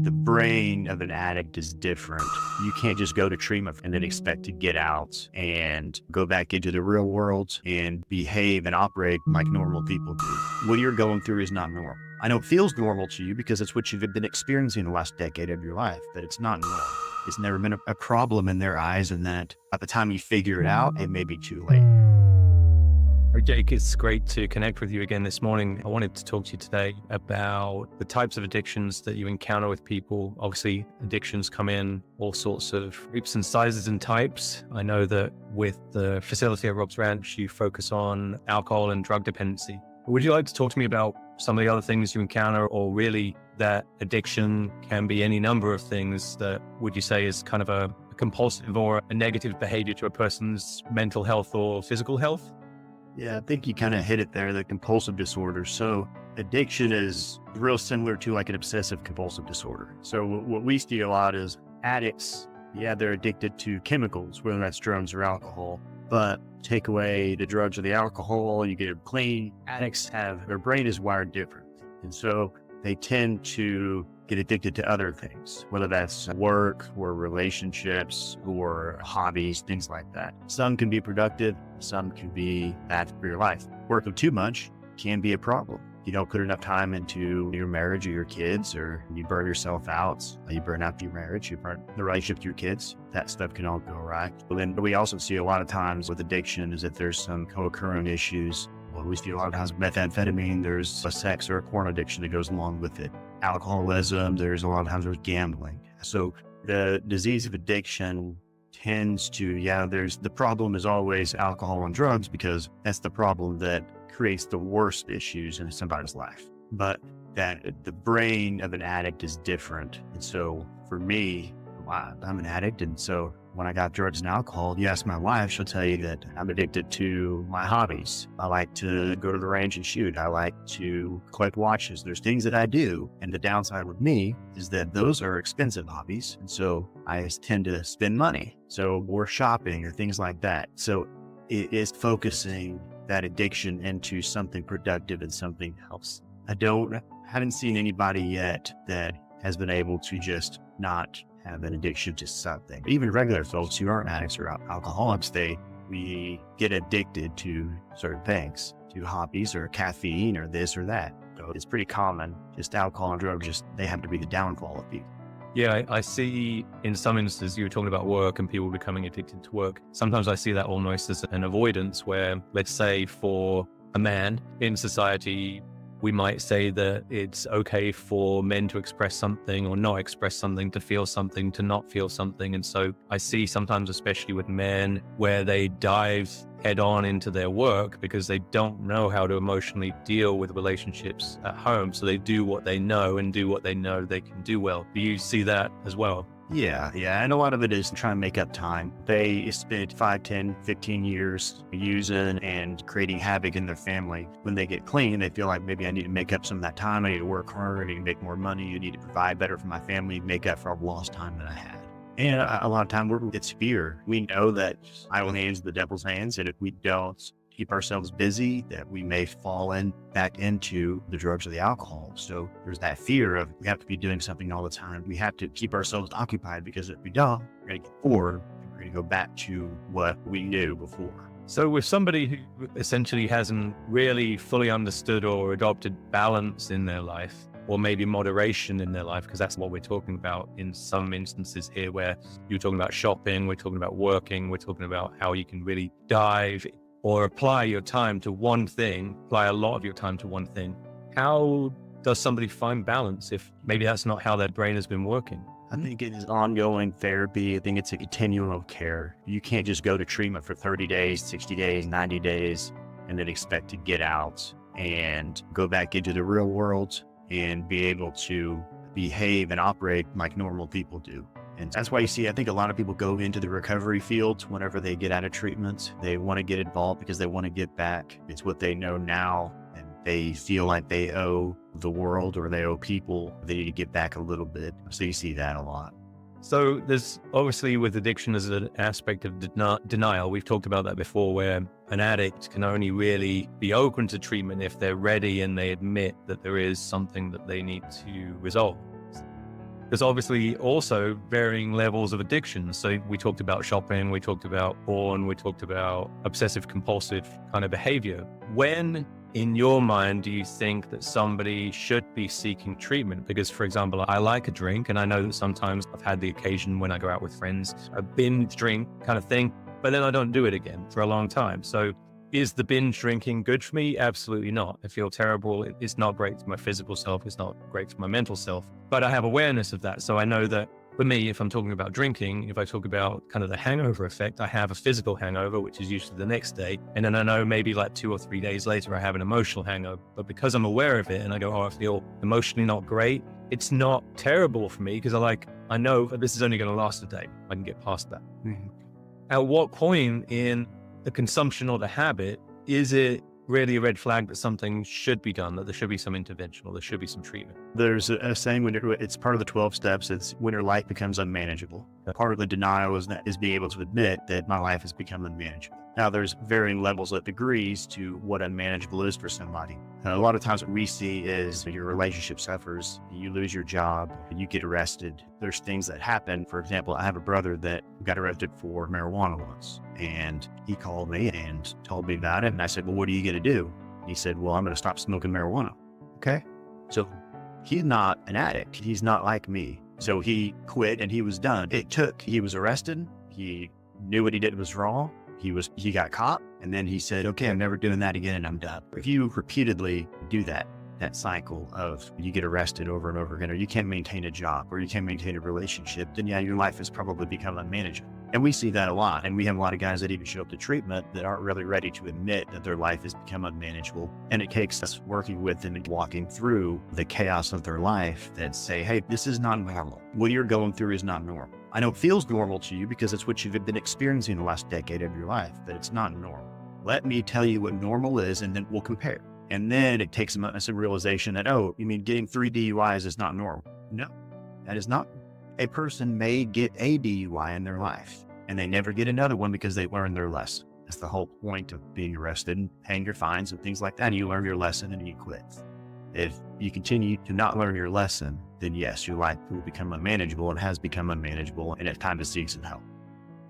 The brain of an addict is different. You can't just go to treatment and then expect to get out and go back into the real world and behave and operate like normal people do. What you're going through is not normal. I know it feels normal to you because it's what you've been experiencing the last decade of your life, but it's not normal. It's never been a problem in their eyes, and that by the time you figure it out, it may be too late. Hey, Jake, it's great to connect with you again this morning. I wanted to talk to you today about the types of addictions that you encounter with people. Obviously, addictions come in all sorts of shapes and sizes and types. I know that with the facility at Rob's Ranch, you focus on alcohol and drug dependency. Would you like to talk to me about some of the other things you encounter, or really that addiction can be any number of things that would you say is kind of a compulsive or a negative behavior to a person's mental health or physical health? Yeah, I think you kind of hit it there, the compulsive disorder. So addiction is real similar to like an obsessive compulsive disorder. So what we see a lot is addicts, yeah, they're addicted to chemicals, whether that's drugs or alcohol, but take away the drugs or the alcohol, you get them clean. Addicts their brain is wired different. And so they tend to get addicted to other things, whether that's work or relationships or hobbies, things like that. Some can be productive, some can be bad for your life. Working too much can be a problem. You don't put enough time into your marriage or your kids, or you burn yourself out. You burn out your marriage, you burn the relationship with your kids. That stuff can all go right. But then we also see a lot of times with addiction is that there's some co-occurring issues. Well, we see a lot of times with methamphetamine, there's a sex or a porn addiction that goes along with it. Alcoholism, there's a lot of times there's gambling. So the disease of addiction tends to, there's the problem is always alcohol and drugs, because that's the problem that creates the worst issues in somebody's life. But that the brain of an addict is different. And so for me, I'm an addict. And so when I got drugs and alcohol, you ask my wife, she'll tell you that I'm addicted to my hobbies. I like to go to the range and shoot. I like to collect watches. There's things that I do. And the downside with me is that those are expensive hobbies. And so I tend to spend money. So we're shopping or things like that. So it is focusing that addiction into something productive and something else. Haven't seen anybody yet that has been able to just not have an addiction to something. Even regular folks who aren't addicts or alcoholics, we get addicted to certain things, to hobbies or caffeine or this or that. So it's pretty common. Just alcohol and drugs, they have to be the downfall of people. Yeah, I see in some instances, you were talking about work and people becoming addicted to work. Sometimes I see that almost as an avoidance where, let's say for a man in society, we might say that it's okay for men to express something or not express something, to feel something, to not feel something. And so I see sometimes, especially with men, where they dive head on into their work because they don't know how to emotionally deal with relationships at home. So they do what they know and do what they know they can do well. Do you see that as well? Yeah. And a lot of it is trying to make up time. They spend 5, 10, 15 years using and creating havoc in their family. When they get clean, they feel like maybe I need to make up some of that time. I need to work harder. I need to make more money. I need to provide better for my family, make up for all the lost time that I had. And a lot of time it's fear. We know that idle hands are the devil's hands. And if we don't keep ourselves busy, that we may fall back into the drugs or the alcohol. So there's that fear of we have to be doing something all the time. We have to keep ourselves occupied, because if we don't, we're going to get bored. We're going to go back to what we knew before. So with somebody who essentially hasn't really fully understood or adopted balance in their life, or maybe moderation in their life, because that's what we're talking about in some instances here, where you're talking about shopping, we're talking about working, we're talking about how you can really dive or apply your time to one thing, apply a lot of your time to one thing. How does somebody find balance if maybe that's not how their brain has been working? I think it is ongoing therapy. I think it's a continuum of care. You can't just go to treatment for 30 days, 60 days, 90 days, and then expect to get out and go back into the real world and be able to behave and operate like normal people do. And that's why you see, I think a lot of people go into the recovery field whenever they get out of treatment. They want to get involved because they want to get back. It's what they know now, and they feel like they owe the world or they owe people. They need to get back a little bit. So you see that a lot. So there's obviously with addiction, there's an aspect of denial. We've talked about that before, where an addict can only really be open to treatment if they're ready and they admit that there is something that they need to resolve. There's obviously also varying levels of addiction. So we talked about shopping, we talked about porn, we talked about obsessive compulsive kind of behavior. When in your mind do you think that somebody should be seeking treatment? Because, for example, I like a drink, and I know that sometimes I've had the occasion when I go out with friends, a binge drink kind of thing, but then I don't do it again for a long time. So is the binge drinking good for me? Absolutely not. I feel terrible. It's not great for my physical self. It's not great for my mental self, but I have awareness of that. So I know that for me, if I'm talking about drinking, if I talk about kind of the hangover effect, I have a physical hangover, which is usually the next day. And then I know maybe like 2 or 3 days later, I have an emotional hangover. But because I'm aware of it and I go, oh, I feel emotionally not great, it's not terrible for me because I know that this is only going to last a day. I can get past that. Mhm. At what point in the consumption or the habit is it really a red flag that something should be done, that there should be some intervention or there should be some treatment? There's a saying when it's part of the 12 steps. It's when your life becomes unmanageable. Part of the denial is being able to admit that my life has become unmanageable. Now, there's varying levels of degrees to what unmanageable is for somebody. A lot of times what we see is your relationship suffers, you lose your job, you get arrested. There's things that happen. For example, I have a brother that got arrested for marijuana once, and he called me and told me about it. And I said, well, what are you going to do? He said, well, I'm going to stop smoking marijuana. Okay. So he's not an addict. He's not like me. So he quit and he was done. He was arrested. He knew what he did was wrong. He got caught, and then he said, okay, I'm never doing that again and I'm done. If you repeatedly do that cycle of you get arrested over and over again, or you can't maintain a job, or you can't maintain a relationship, then yeah, your life has probably become unmanageable. And we see that a lot. And we have a lot of guys that even show up to treatment that aren't really ready to admit that their life has become unmanageable. And it takes us working with them and walking through the chaos of their life that say, hey, this is not normal. What you're going through is not normal. I know it feels normal to you because it's what you've been experiencing the last decade of your life, but it's not normal. Let me tell you what normal is, and then we'll compare. And then it takes them a realization that, oh, you mean getting 3 DUIs is not normal? No, that is not. A person may get a DUI in their life, and they never get another one because they learned their lesson. That's the whole point of being arrested and paying your fines and things like that. And you learn your lesson and you quit. If you continue to not learn your lesson, then yes, your life will become unmanageable and has become unmanageable, and it's time to seek some help.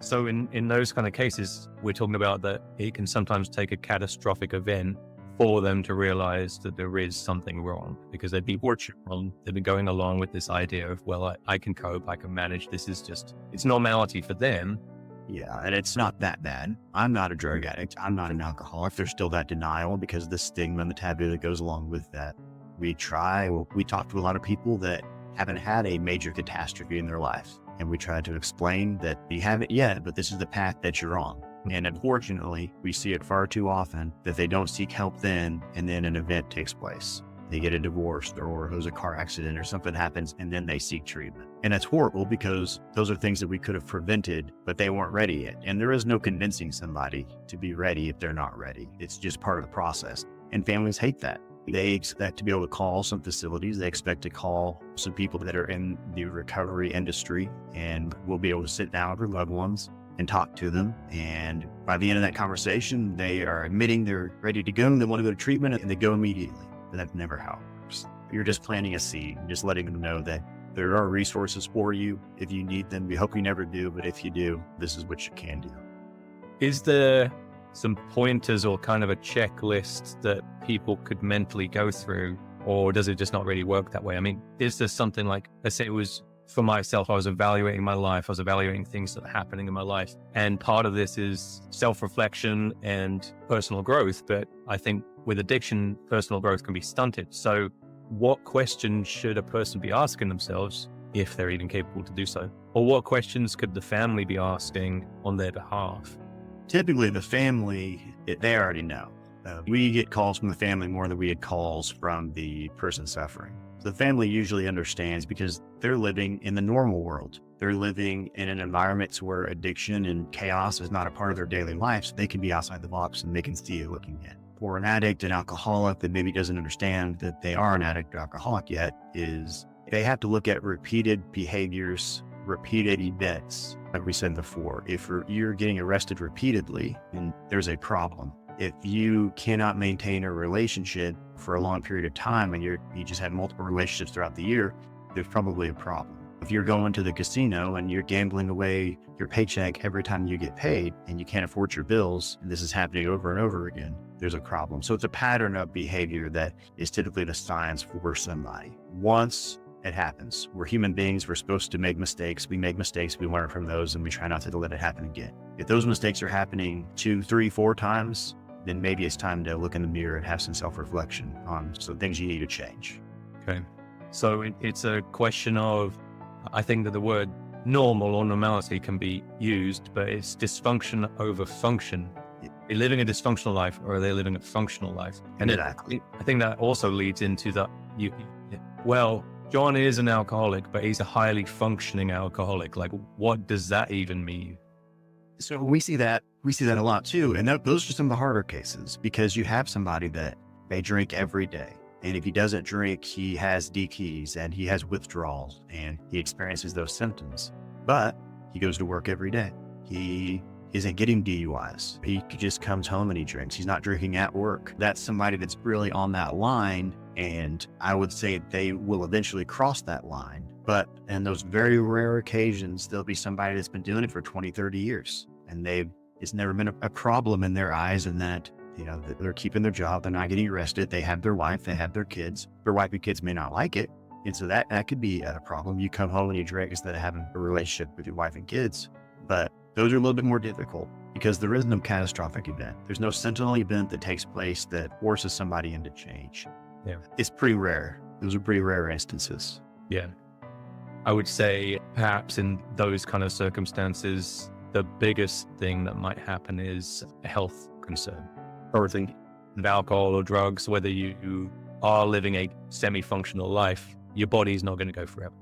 So in those kind of cases, we're talking about that it can sometimes take a catastrophic event for them to realize that there is something wrong, because they'd be wrong. They've been going along with this idea of, well, I can cope, I can manage. This is just, it's normality for them. Yeah, and it's not that bad. I'm not a drug addict. I'm not an alcoholic. There's still that denial because of the stigma and the taboo that goes along with that. We talk to a lot of people that haven't had a major catastrophe in their life. And we try to explain that you haven't yet, but this is the path that you're on. And unfortunately, we see it far too often that they don't seek help then, and then an event takes place. They get a divorce, or there's a car accident or something happens, and then they seek treatment. And that's horrible because those are things that we could have prevented, but they weren't ready yet. And there is no convincing somebody to be ready if they're not ready. It's just part of the process. And families hate that. They expect to be able to call some facilities. They expect to call some people that are in the recovery industry, and we'll be able to sit down with their loved ones and talk to them. And by the end of that conversation, they are admitting they're ready to go and they want to go to treatment, and they go immediately. But that's never how it works. You're just planting a seed, just letting them know that there are resources for you if you need them. We hope you never do, but if you do, this is what you can do. Is there some pointers or kind of a checklist that people could mentally go through, or does it just not really work that way? I mean, is there something like, let's say it was for myself, I was evaluating my life, I was evaluating things that are happening in my life. And part of this is self-reflection and personal growth. But I think with addiction, personal growth can be stunted. So what questions should a person be asking themselves if they're even capable to do so? Or what questions could the family be asking on their behalf? Typically, the family, they already know. We get calls from the family more than we get calls from the person suffering. The family usually understands because they're living in the normal world. They're living in an environment where addiction and chaos is not a part of their daily life. So they can be outside the box and they can see it looking in. For an addict, an alcoholic that maybe doesn't understand that they are an addict or alcoholic yet, is they have to look at repeated behaviors, repeated events. Like we said before, if you're getting arrested repeatedly, then there's a problem. If you cannot maintain a relationship for a long period of time and you just have multiple relationships throughout the year, there's probably a problem. If you're going to the casino and you're gambling away your paycheck every time you get paid and you can't afford your bills, and this is happening over and over again, there's a problem. So it's a pattern of behavior that is typically the signs for somebody. Once it happens, we're human beings, we're supposed to make mistakes. We make mistakes, we learn from those, and we try not to let it happen again. If those mistakes are happening 2, 3, 4 times, then maybe it's time to look in the mirror and have some self-reflection on some things you need to change. Okay. So it's a question of, I think that the word normal or normality can be used, but it's dysfunction over function. Are they living a dysfunctional life or are they living a functional life? And Exactly. I think that also leads into that, well, John is an alcoholic, but he's a highly functioning alcoholic. Like, what does that even mean? So we see that a lot too. And those are some of the harder cases, because you have somebody that they drink every day. And if he doesn't drink, he has DKs and he has withdrawals and he experiences those symptoms. But he goes to work every day. He isn't getting DUIs. He just comes home and he drinks. He's not drinking at work. That's somebody that's really on that line. And I would say they will eventually cross that line. But in those very rare occasions, there'll be somebody that's been doing it for 20, 30 years. And it's never been a problem in their eyes, and that, they're keeping their job. They're not getting arrested. They have their wife, they have their kids. Their wife and kids may not like it. And so that could be a problem. You come home and you drink instead of having a relationship with your wife and kids. But those are a little bit more difficult because there is no catastrophic event. There's no sentinel event that takes place that forces somebody into change. Yeah. It's pretty rare. Those are pretty rare instances. Yeah. I would say perhaps in those kind of circumstances, the biggest thing that might happen is a health concern. Everything with alcohol or drugs, whether you are living a semi-functional life, your body's not going to go forever.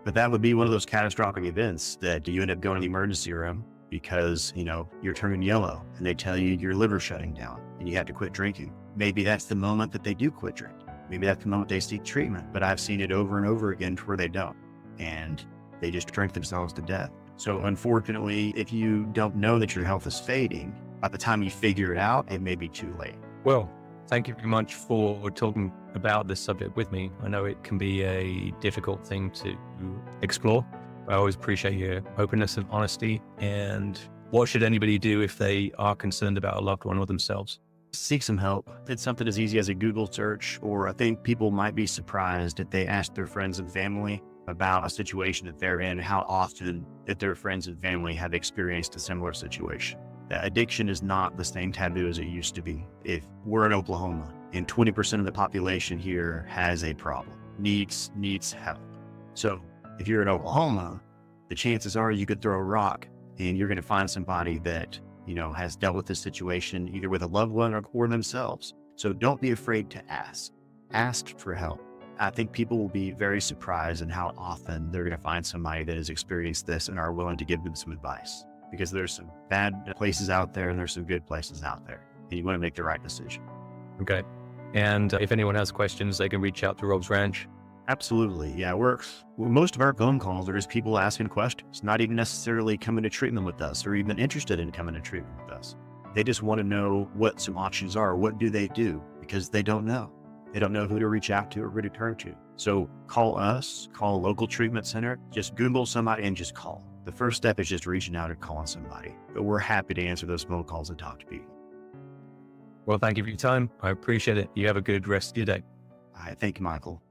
But that would be one of those catastrophic events that you end up going to the emergency room because, you're turning yellow and they tell you your liver's shutting down and you have to quit drinking. Maybe that's the moment that they do quit drinking. Maybe that's the moment they seek treatment, but I've seen it over and over again to where they don't, and they just drink themselves to death. So unfortunately, if you don't know that your health is fading, by the time you figure it out, it may be too late. Well, thank you very much for talking about this subject with me. I know it can be a difficult thing to explore. I always appreciate your openness and honesty. And what should anybody do if they are concerned about a loved one or themselves? Seek some help. It's something as easy as a Google search, or I think people might be surprised if they ask their friends and family about a situation that they're in, how often that their friends and family have experienced a similar situation. That addiction is not the same taboo as it used to be. If we're in Oklahoma and 20% of the population here has a problem, needs help. So if you're in Oklahoma, the chances are you could throw a rock and you're going to find somebody that, has dealt with this situation either with a loved one or themselves. So don't be afraid to ask. Ask for help. I think people will be very surprised in how often they're going to find somebody that has experienced this and are willing to give them some advice, because there's some bad places out there and there's some good places out there, and you want to make the right decision. Okay. And if anyone has questions, they can reach out to Rob's Ranch. Absolutely. Yeah, most of our phone calls are just people asking questions, not even necessarily coming to treatment with us or even interested in coming to treatment with us. They just want to know what some options are. What do they do? Because they don't know. They don't know who to reach out to or who to turn to. So call us, call a local treatment center, just Google somebody and just call. The first step is just reaching out and calling somebody. But we're happy to answer those phone calls and talk to people. Well, thank you for your time. I appreciate it. You have a good rest of your day. All right. Thank you, Michael.